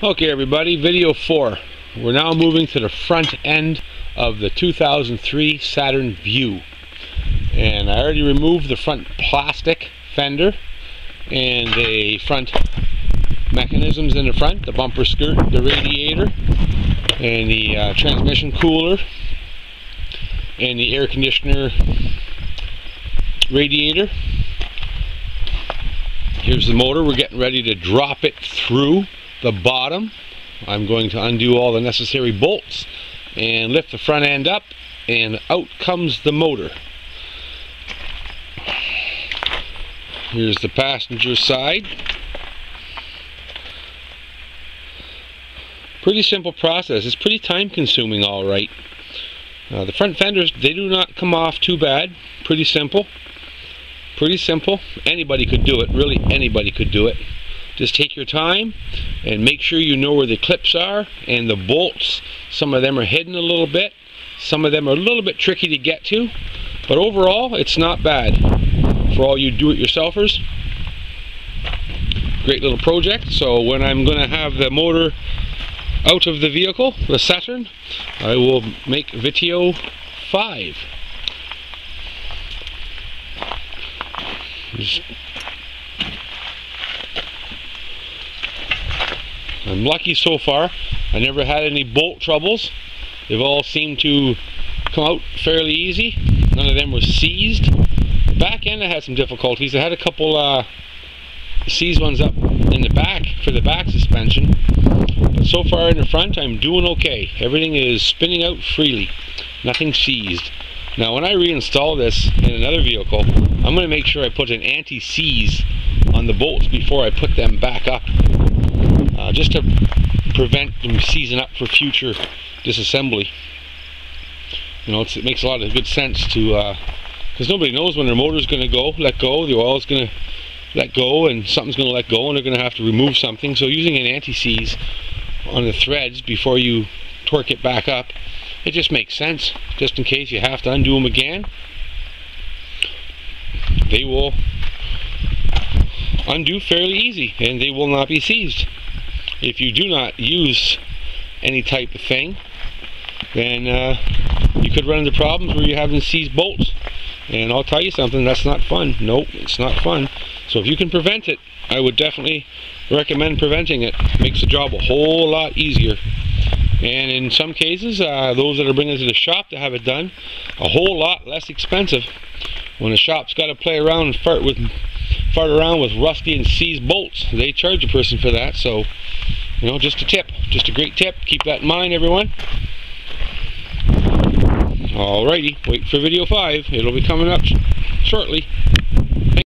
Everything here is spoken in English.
Okay everybody, video 4. We're now moving to the front end of the 2003 Saturn Vue. And I already removed the front plastic fender and the front mechanisms in the front, the bumper skirt, the radiator, and the transmission cooler, and the air conditioner radiator. Here's the motor. We're getting ready to drop it through the bottom. I'm going to undo all the necessary bolts and lift the front end up, and out comes the motor. Here's the passenger side. Pretty simple process. It's pretty time consuming, alright. The front fenders, they do not come off too bad. Pretty simple. Pretty simple. Anybody could do it. Really, anybody could do it. Just take your time and make sure you know where the clips are and the bolts. Some of them are hidden a little bit. Some of them are a little bit tricky to get to. But overall, it's not bad for all you do-it-yourselfers. Great little project. So when I'm going to have the motor out of the vehicle, the Saturn, I will make video 5. I'm lucky so far. I never had any bolt troubles. They've all seemed to come out fairly easy. None of them were seized. The back end I had some difficulties. I had a couple seized ones up in the back for the back suspension. But so far in the front I'm doing okay. Everything is spinning out freely. Nothing seized. Now when I reinstall this in another vehicle, I'm going to make sure I put an anti-seize on the bolts before I put them back up. Just to prevent them seizing up for future disassembly. You know, it makes a lot of good sense to, because nobody knows when their motor's going to go, let go, the oil's going to let go, and something's going to let go, and they're going to have to remove something. So using an anti-seize on the threads before you torque it back up, it just makes sense, just in case you have to undo them again. They will undo fairly easy, and they will not be seized. If you do not use any type of thing, then you could run into problems where you're having seized bolts. And I'll tell you something, that's not fun. Nope, it's not fun. So if you can prevent it, I would definitely recommend preventing it. It makes the job a whole lot easier. And in some cases, those that are bringing it to the shop to have it done, a whole lot less expensive. When the shop's got to play around and fart around with rusty and seized bolts, they charge a person for that. So, you know, just a tip, just a great tip. Keep that in mind, everyone. Alrighty, wait for video 5. It'll be coming up shortly.